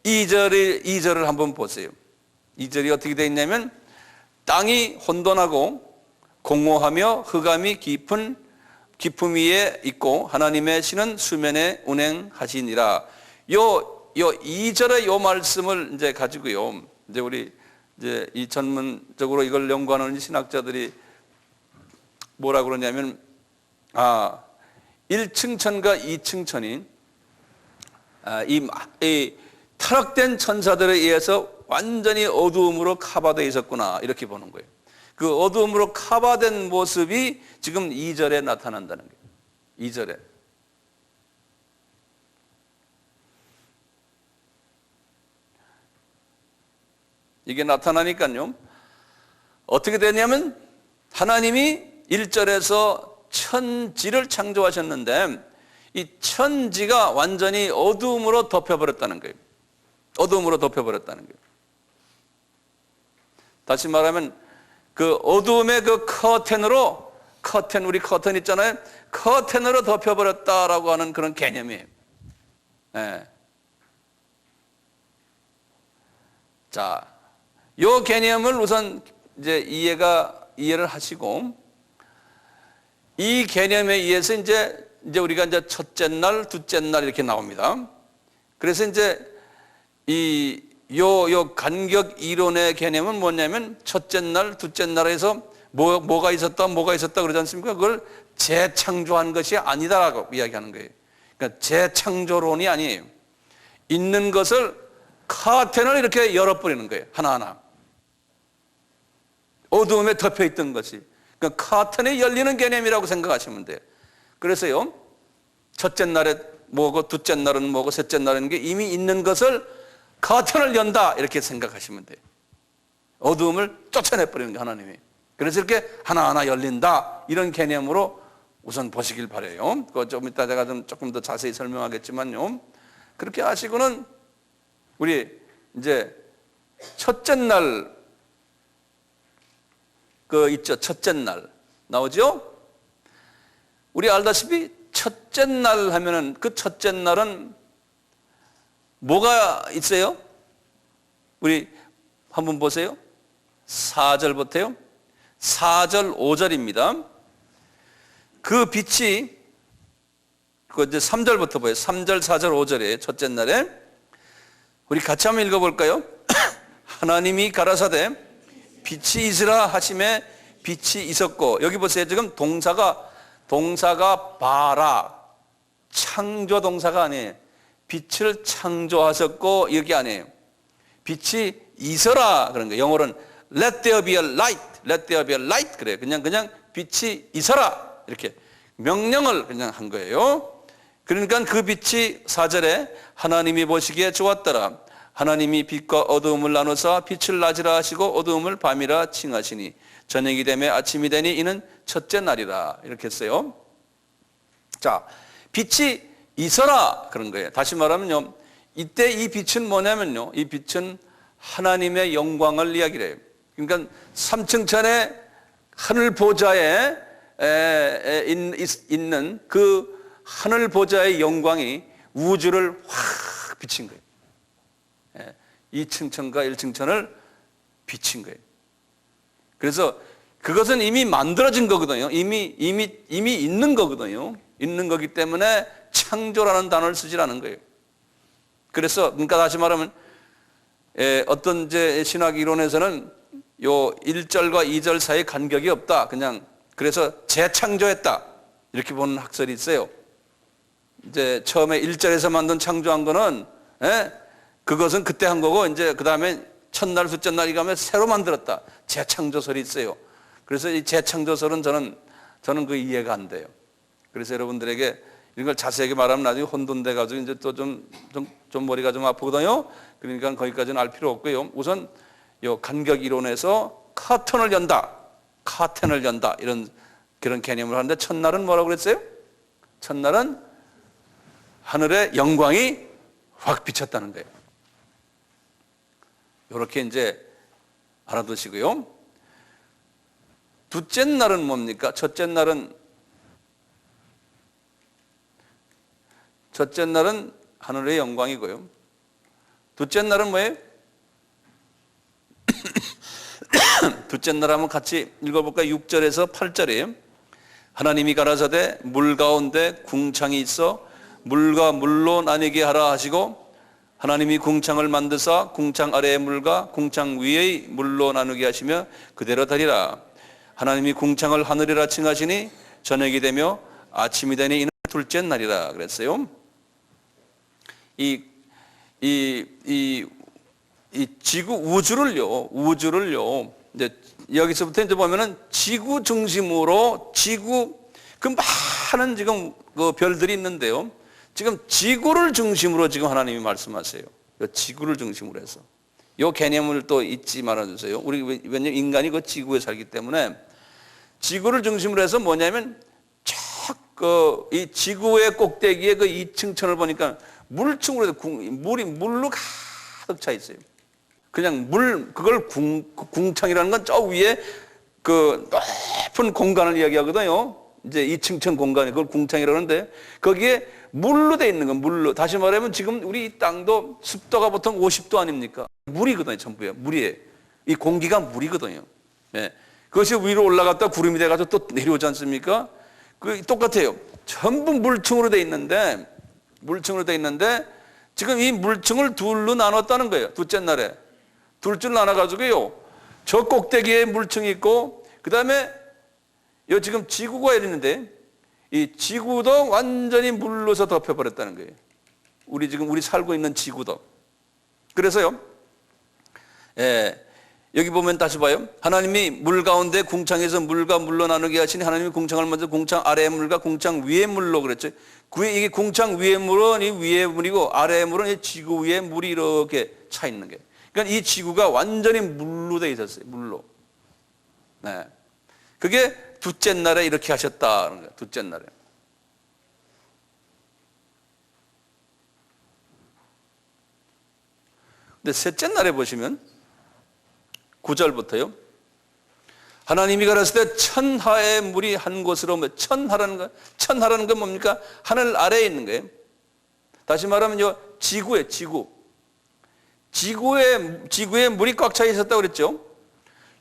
2절을 한번 보세요. 2절이 어떻게 되어 있냐면 땅이 혼돈하고 공허하며 흑암이 깊음 위에 있고 하나님의 신은 수면에 운행하시니라. 요 2절의 요 말씀을 이제 가지고요. 이제 우리 이제 이 전문적으로 이걸 연구하는 신학자들이 뭐라 그러냐면 1층 천과 2층 천이 이 타락된 천사들에 의해서 완전히 어두움으로 커버되어 있었구나 이렇게 보는 거예요. 그 어두움으로 커버된 모습이 지금 2절에 나타난다는 거예요. 2절에. 이게 나타나니까요. 어떻게 되냐면 하나님이 1절에서 천지를 창조하셨는데 이 천지가 완전히 어두움으로 덮여버렸다는 거예요. 어두움으로 덮여버렸다는 거예요. 다시 말하면 그 어두움의 그 우리 커튼 있잖아요. 커튼으로 덮여버렸다라고 하는 그런 개념이에요. 네. 자, 요 개념을 우선 이제 이해를 하시고 이 개념에 의해서 이제 우리가 이제 첫째 날, 둘째 날 이렇게 나옵니다. 그래서 이제 요 간격 이론의 개념은 뭐냐면 첫째 날, 둘째 날에서 뭐가 있었다 그러지 않습니까? 그걸 재창조한 것이 아니다라고 이야기하는 거예요. 그러니까 재창조론이 아니에요. 있는 것을 커튼을 이렇게 열어버리는 거예요. 하나하나. 어두움에 덮여 있던 것이. 그러니까 커튼이 열리는 개념이라고 생각하시면 돼요. 그래서요, 첫째 날에 뭐고, 둘째 날은 뭐고, 셋째 날은 게 이미 있는 것을 커튼을 연다 이렇게 생각하시면 돼요. 어두움을 쫓아내버리는 게 하나님이. 그래서 이렇게 하나하나 열린다 이런 개념으로 우선 보시길 바라요. 그거 좀 이따 제가 조금 더 자세히 설명하겠지만요. 그렇게 하시고는 우리 이제 첫째 날 그 있죠. 첫째 날 나오죠? 우리 알다시피 첫째 날 하면은 그 첫째 날은 뭐가 있어요? 우리 한번 보세요. 4절부터요. 4절, 5절입니다. 그 빛이 그 이제 3절부터 보여요. 3절, 4절, 5절에 첫째 날에 우리 같이 한번 읽어볼까요? 하나님이 가라사대 빛이 있으라 하심에 빛이 있었고, 여기 보세요. 지금 동사가 봐라, 창조 동사가 아니에요. 빛을 창조하셨고 여기 아니에요. 빛이 있어라 그런 거예요. 영어로는 let there be a light, let there be a light 그래요. 그냥 빛이 있어라 이렇게 명령을 그냥 한 거예요. 그러니까 그 빛이 4절에 하나님이 보시기에 좋았더라. 하나님이 빛과 어두움을 나누사 빛을 낮이라 하시고 어두움을 밤이라 칭하시니 저녁이 되매 아침이 되니 이는 첫째 날이라 이렇게 했어요. 자, 빛이 있어라 그런 거예요. 다시 말하면요, 이때 이 빛은 뭐냐면요, 이 빛은 하나님의 영광을 이야기를 해요. 그러니까 3층천의 하늘 보좌에 있는 그 하늘 보좌의 영광이 우주를 확 비친 거예요. 2층천과 1층천을 비친 거예요. 그래서 그것은 이미 만들어진 거거든요. 이미 있는 거거든요. 있는 거기 때문에 창조라는 단어를 쓰지 않은 거예요. 그래서 그러니까 다시 말하면 어떤 이제 신학 이론에서는 요 1절과 2절 사이에 간격이 없다. 그냥 그래서 재창조했다. 이렇게 보는 학설이 있어요. 이제 처음에 1절에서 만든 창조한 거는 그것은 그때 한 거고 이제 그다음에 첫날, 둘째 날 이가면 새로 만들었다. 재창조설이 있어요. 그래서 이 재창조설은 저는 그 이해가 안 돼요. 그래서 여러분들에게 이런 걸 자세하게 말하면 나중에 혼돈돼 가지고 이제 또 좀 머리가 좀 아프거든요. 그러니까 거기까지는 알 필요 없고요. 우선 요 간격 이론에서 커튼을 연다 이런 그런 개념을 하는데, 첫날은 뭐라고 그랬어요? 첫날은 하늘의 영광이 확 비쳤다는 거예요. 이렇게 이제 알아두시고요. 둘째 날은 뭡니까? 첫째 날은 하늘의 영광이고요. 둘째 날은 뭐예요? 둘째 날 한번 같이 읽어볼까요? 6절에서 8절이에요. 하나님이 가라사대 물 가운데 궁창이 있어 물과 물로 나뉘게 하라 하시고 하나님이 궁창을 만드사 궁창 아래의 물과 궁창 위의 물로 나누게 하시며 그대로 되리라. 하나님이 궁창을 하늘이라 칭하시니 저녁이 되며 아침이 되니 이는 둘째 날이라 그랬어요. 이 지구 우주를요 이제 여기서부터 이제 보면은 지구 중심으로 그 많은 지금 그 별들이 있는데요. 지금 지구를 중심으로 지금 하나님이 말씀하세요. 지구를 중심으로 해서 이 개념을 또 잊지 말아주세요. 왜냐면 인간이 그 지구에 살기 때문에 지구를 중심으로 해서 뭐냐면 이 지구의 꼭대기에 그 2층천을 보니까 물층으로 물로 가득 차 있어요. 그냥 그걸 궁창이라는 건 저 위에 그 높은 공간을 이야기하거든요. 이제 2층천 공간이 그걸 궁창이라고 하는데 거기에 물로 돼 있는 건 물로. 다시 말하면 지금 우리 이 땅도 습도가 보통 50도 아닙니까? 물이거든요, 전부요. 물이에요. 이 공기가 물이거든요. 예. 그것이 위로 올라갔다 구름이 돼가지고 또 내려오지 않습니까? 그 똑같아요. 전부 물층으로 돼 있는데 지금 이 물층을 둘로 나눴다는 거예요. 둘째 날에 둘줄 나눠가지고요. 저 꼭대기에 물층이 있고 그 다음에 요 지금 지구가 있는데 이 지구도 완전히 물로서 덮여버렸다는 거예요. 우리 살고 있는 지구도. 그래서요, 여기 보면 다시 봐요. 하나님이 물 가운데 궁창에서 물과 물로 나누게 하시니 하나님이 궁창을 먼저 궁창 아래의 물과 궁창 위의 물로 그랬죠. 이게 궁창 위의 물은 이 위의 물이고 아래의 물은 이 지구 위에 물이 이렇게 차 있는 게. 그러니까 이 지구가 완전히 물로 돼 있었어요. 물로. 네. 그게 둘째 날에 이렇게 하셨다는 거예요. 둘째 날에. 근데 셋째 날에 보시면 9절부터요. 하나님이 가라사대 천하의 물이 한 곳으로, 천하라는 건 뭡니까? 하늘 아래에 있는 거예요. 다시 말하면 지구에 지구에 물이 꽉 차 있었다고 그랬죠.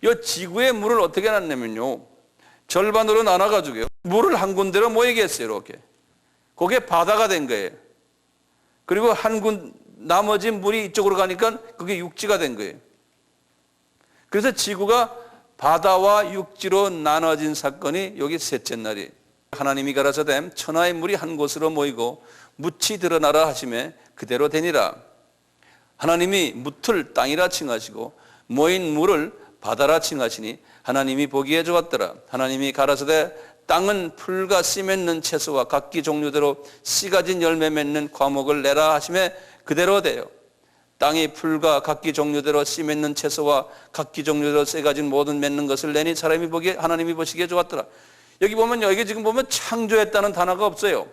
이 지구의 물을 어떻게 놨냐면요, 절반으로 나눠가지고요, 물을 한 군데로 모이게 했어요. 이렇게. 그게 바다가 된 거예요. 그리고 나머지 물이 이쪽으로 가니까 그게 육지가 된 거예요. 그래서 지구가 바다와 육지로 나눠진 사건이 여기 셋째 날이. 하나님이 가라사대 천하의 물이 한 곳으로 모이고 묻이 드러나라 하시매 그대로 되니라. 하나님이 묻을 땅이라 칭하시고 모인 물을 바다라 칭하시니 하나님이 보기에 좋았더라. 하나님이 가라사대 땅은 풀과 씨 맺는 채소와 각기 종류대로 씨 가진 열매 맺는 과목을 내라 하시매 그대로 돼요. 땅이 풀과 각기 종류대로 씨 맺는 채소와 각기 종류대로 씨 가진 모든 맺는 것을 내니 하나님이 보시기에 좋았더라. 여기 지금 보면 창조했다는 단어가 없어요.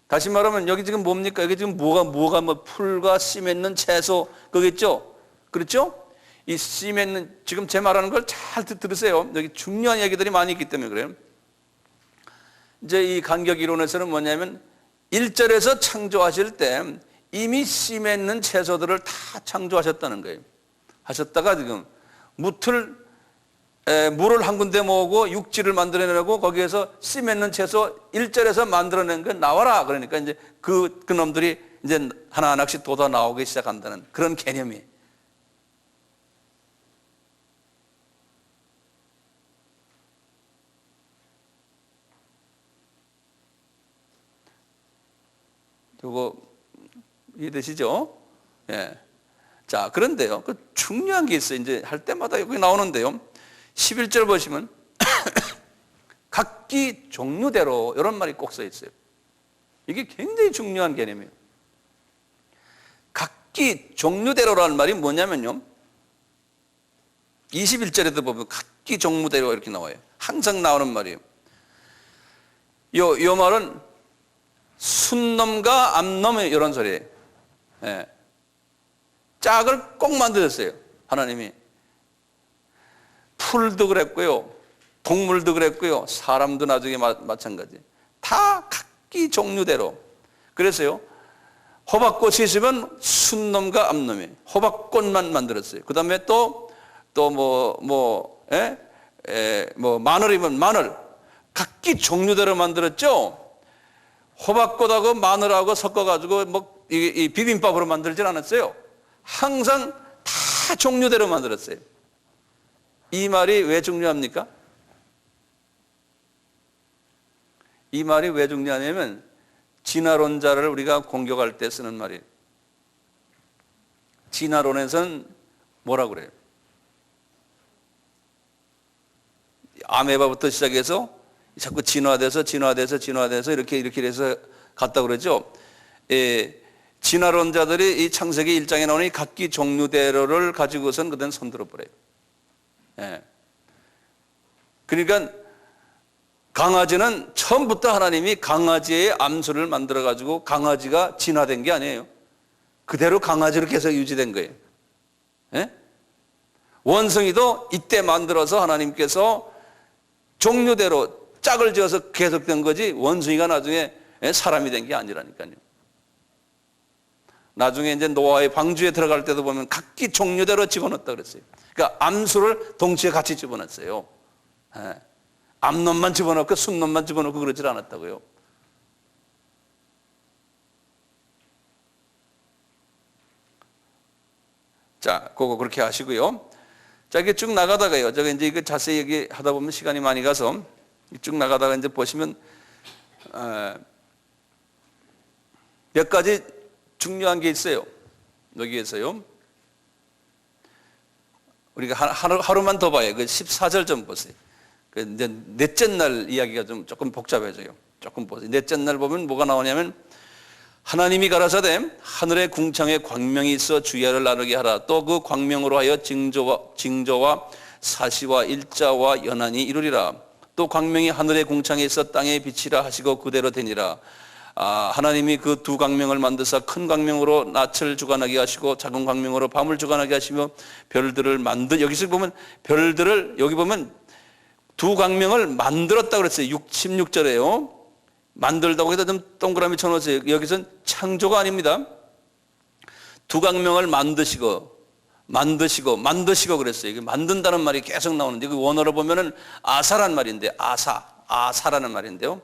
다시 말하면 여기 지금 뭡니까? 여기 지금 뭐가 풀과 씨 맺는 채소 그거겠죠? 그렇죠? 이 씨 맺는, 지금 제 말하는 걸 잘 들으세요. 여기 중요한 얘기들이 많이 있기 때문에 그래요. 이제 이 간격 이론에서는 뭐냐면 1절에서 창조하실 때 이미 씨 맺는 채소들을 다 창조하셨다는 거예요. 하셨다가 지금 물을 한 군데 모으고 육지를 만들어내고 거기에서 씨 맺는 채소 1절에서 만들어낸 거 나와라. 그러니까 이제 그 놈들이 이제 하나하나씩 돋아 나오기 시작한다는 그런 개념이에요. 이거 이해되시죠? 예. 자, 그런데요, 그 중요한 게 있어요. 이제 할 때마다 여기 나오는데요. 11절 보시면 각기 종류대로 이런 말이 꼭 써 있어요. 이게 굉장히 중요한 개념이에요. 각기 종류대로라는 말이 뭐냐면요, 21절에도 보면 각기 종류대로 이렇게 나와요. 항상 나오는 말이에요. 요 말은 순놈과 암놈의 이런 소리예요. 예. 짝을 꼭 만드셨어요. 하나님이. 풀도 그랬고요, 동물도 그랬고요, 사람도 나중에 마찬가지. 다 각기 종류대로. 그래서요, 호박꽃이 있으면 순놈과 암놈이 호박꽃만 만들었어요. 그 다음에 마늘이면 마늘. 각기 종류대로 만들었죠. 호박꽃하고 마늘하고 섞어가지고 이 비빔밥으로 만들진 않았어요. 항상 다 종류대로 만들었어요. 이 말이 왜 중요합니까? 이 말이 왜 중요하냐면 진화론자를 우리가 공격할 때 쓰는 말이에요. 진화론에서는 뭐라고 그래요? 아메바부터 시작해서 자꾸 진화돼서 이렇게 해서 갔다 그러죠. 진화론자들이 이 창세기 1장에 나오는 각기 종류대로를 가지고선 그들은 손들어 버려요. 예. 그러니까 강아지는 처음부터 하나님이 강아지의 암수를 만들어 가지고 강아지가 진화된 게 아니에요. 그대로 강아지로 계속 유지된 거예요. 예? 원숭이도 이때 만들어서 하나님께서 종류대로 짝을 지어서 계속된 거지 원숭이가 나중에 사람이 된 게 아니라니까요. 나중에 이제 노아의 방주에 들어갈 때도 보면 각기 종류대로 집어넣었다 그랬어요. 그러니까 암수를 동시에 같이 집어넣었어요. 암놈만 집어넣고 순놈만 집어넣고 그러질 않았다고요. 자, 그거 그렇게 하시고요. 자, 이게 쭉 나가다가요. 제가 이제 이거 자세히 얘기하다 보면 시간이 많이 가서 쭉 나가다가 이제 보시면 몇 가지 중요한 게 있어요. 여기에서요. 우리가 하루만 더 봐요. 그 14절 좀 보세요. 그 이제 넷째 날 이야기가 좀 조금 복잡해져요. 조금 보세요. 넷째 날 보면 뭐가 나오냐면 하나님이 가라사대 하늘의 궁창에 광명이 있어 주야를 나르게 하라. 또 그 광명으로 하여 징조와 사시와 일자와 연한이 이루리라. 또 광명이 하늘의 궁창에 있어 땅에 비치라 하시고 그대로 되니라. 하나님이 그 두 광명을 만드사 큰 광명으로 낯을 주관하게 하시고 작은 광명으로 밤을 주관하게 하시며 별들을 여기서 보면 별들을 여기 보면 두 광명을 만들었다 그랬어요. 16절에요. 만들다고 해서 좀 동그라미 쳐놓으세요. 여기서는 창조가 아닙니다. 두 광명을 만드시고 그랬어요. 이게 만든다는 말이 계속 나오는데 그 원어로 보면은 아사란 말인데 아사라는 말인데요.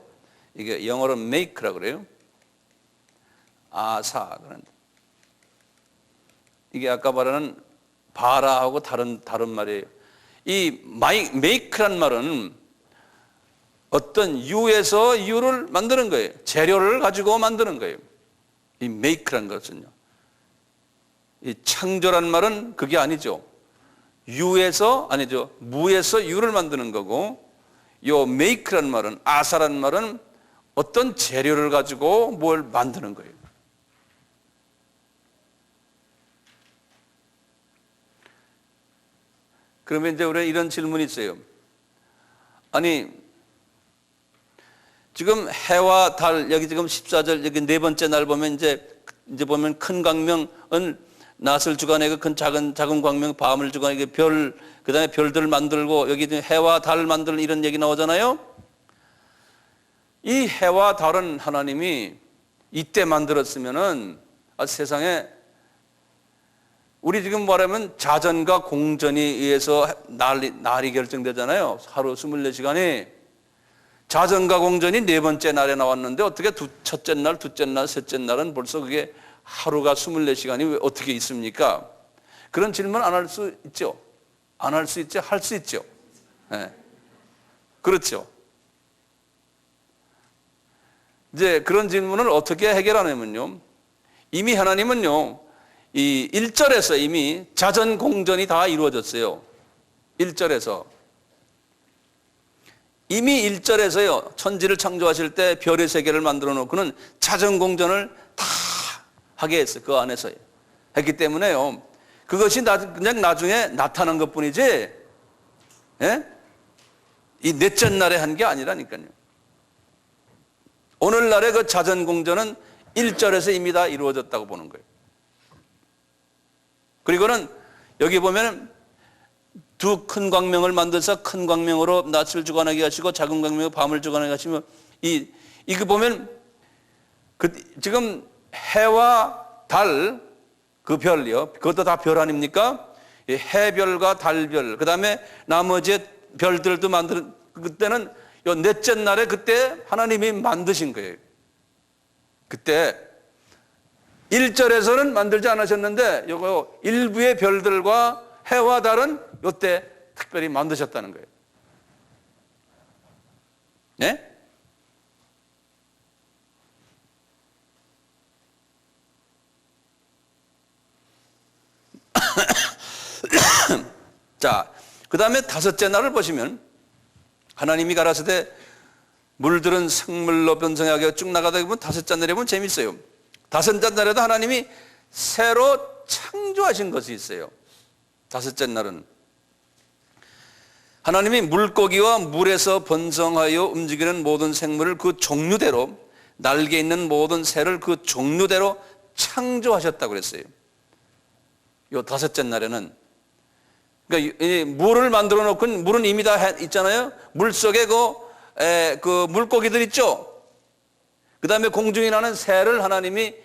이게 영어로 make라고 그래요. 아사. 이게 아까 말하는 바라하고 다른 말이에요. 이 make란 말은 어떤 유에서 유를 만드는 거예요. 재료를 가지고 만드는 거예요. 이 make란 것은요. 이 창조란 말은 그게 아니죠. 무에서 유를 만드는 거고, 요 make란 말은, 아사란 말은 어떤 재료를 가지고 뭘 만드는 거예요. 그러면 이제 우리 이런 질문이 있어요. 아니, 지금 해와 달, 여기 지금 14절, 여기 네 번째 날 보면 이제 보면 큰 광명은 낫을 주관하고 큰 작은 광명, 밤을 주관하고 그 다음에 별들을 만들고 여기 해와 달 만드는 이런 얘기 나오잖아요. 이 해와 달은 하나님이 이때 만들었으면은 세상에 우리 지금 말하면 자전과 공전에 의해서 날이 결정되잖아요. 하루 24시간이. 자전과 공전이 네 번째 날에 나왔는데 어떻게 첫째 날, 둘째 날, 셋째 날은 벌써 그게 하루가 24시간이 어떻게 있습니까? 그런 질문 안 할 수 있죠? 안 할 수 있죠? 할 수 있죠? 네. 그렇죠. 이제 그런 질문을 어떻게 해결하냐면요. 이미 하나님은요, 이 1절에서 이미 자전 공전이 다 이루어졌어요. 1절에서. 이미 1절에서요, 천지를 창조하실 때 별의 세계를 만들어 놓고는 자전 공전을 다 하게 했어요. 그 안에서. 했기 때문에요. 그것이 그냥 나중에 나타난 것 뿐이지, 예? 이 넷째 날에 한 게 아니라니까요. 오늘날의 그 자전 공전은 1절에서 이미 다 이루어졌다고 보는 거예요. 그리고는 여기 보면 두 큰 광명을 만들어서 큰 광명으로 낯을 주관하게 하시고 작은 광명으로 밤을 주관하게 하시며 이거 보면 지금 해와 달 그 별이요. 그것도 다 별 아닙니까? 해별과 달별, 그 다음에 나머지 별들도 만드는 그때는 요 넷째 날에 그때 하나님이 만드신 거예요. 그때 1절에서는 만들지 않으셨는데 요거 일부의 별들과 해와 달은 요때 특별히 만드셨다는 거예요. 네? 자, 그 다음에 다섯째 날을 보시면 하나님이 가라사대 물들은 생물로 변성하게 쭉 나가다 보면 다섯째 날에 보면 재밌어요. 다섯째 날에도 하나님이 새로 창조하신 것이 있어요. 다섯째 날은 하나님이 물고기와 물에서 번성하여 움직이는 모든 생물을 그 종류대로, 날개 있는 모든 새를 그 종류대로 창조하셨다고 그랬어요. 요 다섯째 날에는. 그러니까 이 물을 만들어 놓고, 물은 이미 다 있잖아요. 물 속에 그 물고기들 있죠. 그 다음에 공중에 나는 새를 하나님이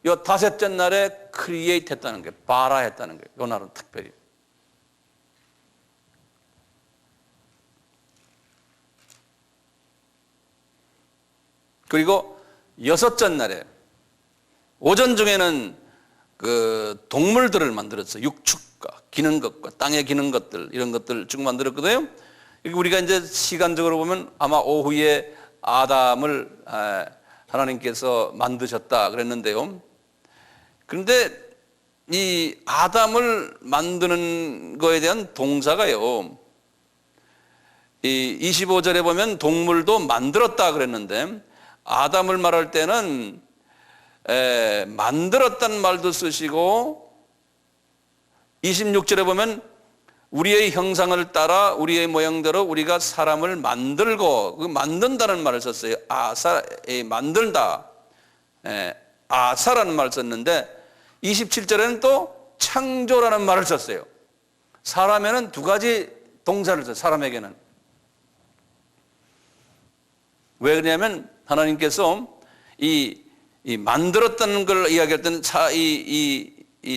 요 다섯째 날에 크리에이트 했다는 거예요. 발화했다는 거예요. 요 날은 특별히. 그리고 여섯째 날에 오전 중에는 그 동물들을 만들었어요. 육축과 기는 것과 땅에 기는 것들, 이런 것들 쭉 만들었거든요. 우리가 이제 시간적으로 보면 아마 오후에 아담을 하나님께서 만드셨다 그랬는데요. 그런데 이 아담을 만드는 거에 대한 동사가요, 이 25절에 보면 동물도 만들었다 그랬는데, 아담을 말할 때는 만들었다는 말도 쓰시고, 26절에 보면 우리의 형상을 따라 우리의 모양대로 우리가 사람을 만들고, 그 만든다는 말을 썼어요. 만들다, 아사라는 말을 썼는데, 27절에는 또 창조라는 말을 썼어요. 사람에는 두 가지 동사를 썼어요. 사람에게는. 왜 그러냐면 하나님께서 이 만들었다는 걸 이야기할 때는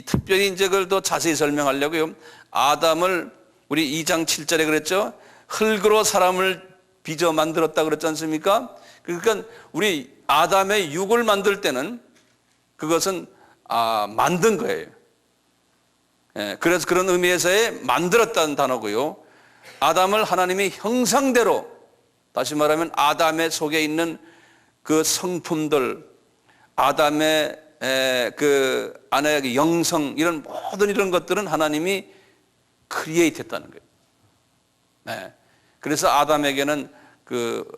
특별히 이제 그걸 더 자세히 설명하려고요. 아담을 우리 2장 7절에 그랬죠. 흙으로 사람을 빚어 만들었다 그랬지 않습니까? 그러니까 우리 아담의 육을 만들 때는 그것은 만든 거예요. 그래서 그런 의미에서의 만들었다는 단어고요. 아담을 하나님의 형상대로, 다시 말하면 아담의 속에 있는 그 성품들, 아담의 그 안에 영성, 이런 모든 이런 것들은 하나님이 크리에이트 했다는 거예요. 그래서 아담에게는 그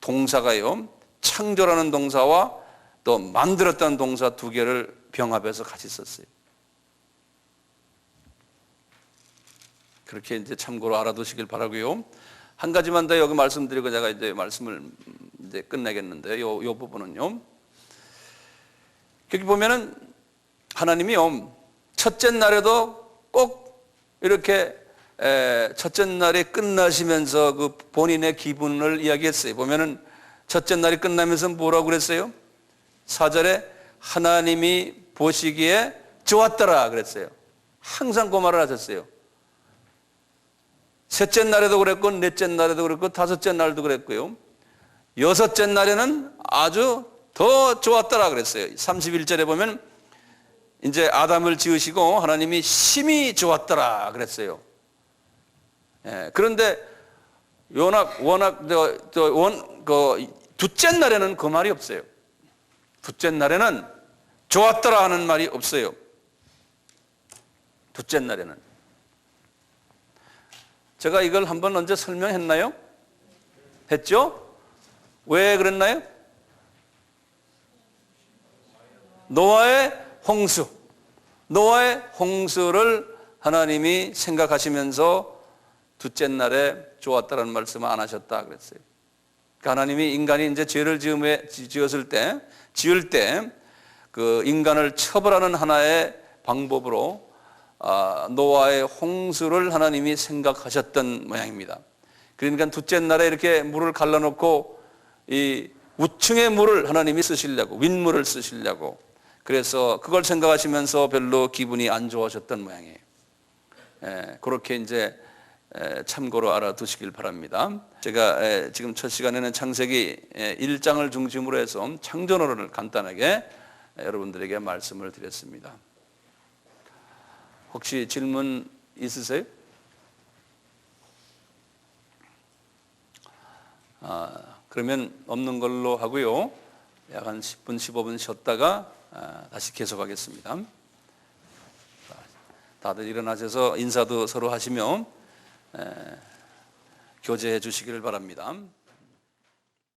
동사가요, 창조라는 동사와 또 만들었다는 동사 두 개를 병합해서 같이 썼어요. 그렇게 이제 참고로 알아두시길 바라고요. 한 가지만 더 여기 말씀드리고 제가 이제 말씀을 이제 끝내겠는데, 요 부분은요. 여기 보면은 하나님이요, 첫째 날에도 꼭 이렇게 첫째 날이 끝나시면서 그 본인의 기분을 이야기했어요. 보면은 첫째 날이 끝나면서 뭐라고 그랬어요? 4절에 하나님이 보시기에 좋았더라 그랬어요. 항상 그 말을 하셨어요. 셋째 날에도 그랬고, 넷째 날에도 그랬고, 다섯째 날도 그랬고요. 여섯째 날에는 아주 더 좋았더라 그랬어요. 31절에 보면 이제 아담을 지으시고 하나님이 심히 좋았더라 그랬어요. 그런데 둘째 날에는 그 말이 없어요. 둘째 날에는 좋았더라 하는 말이 없어요. 둘째 날에는. 제가 이걸 한번 언제 설명했나요? 했죠? 왜 그랬나요? 노아의 홍수. 노아의 홍수를 하나님이 생각하시면서 둘째 날에 좋았다라는 말씀을 안 하셨다 그랬어요. 그러니까 하나님이 인간이 이제 죄를 지을 때 그 인간을 처벌하는 하나의 방법으로 노아의 홍수를 하나님이 생각하셨던 모양입니다. 그러니까 둘째 날에 이렇게 물을 갈라놓고 이 우층의 물을 하나님이 쓰시려고, 윗물을 쓰시려고, 그래서 그걸 생각하시면서 별로 기분이 안 좋아하셨던 모양이에요. 그렇게 이제 참고로 알아두시길 바랍니다. 제가 지금 첫 시간에는 창세기 1장을 중심으로 해서 창조론을 간단하게 여러분들에게 말씀을 드렸습니다. 혹시 질문 있으세요? 그러면 없는 걸로 하고요. 약 한 10분, 15분 쉬었다가 다시 계속하겠습니다. 다들 일어나셔서 인사도 서로 하시며 교제해 주시기를 바랍니다.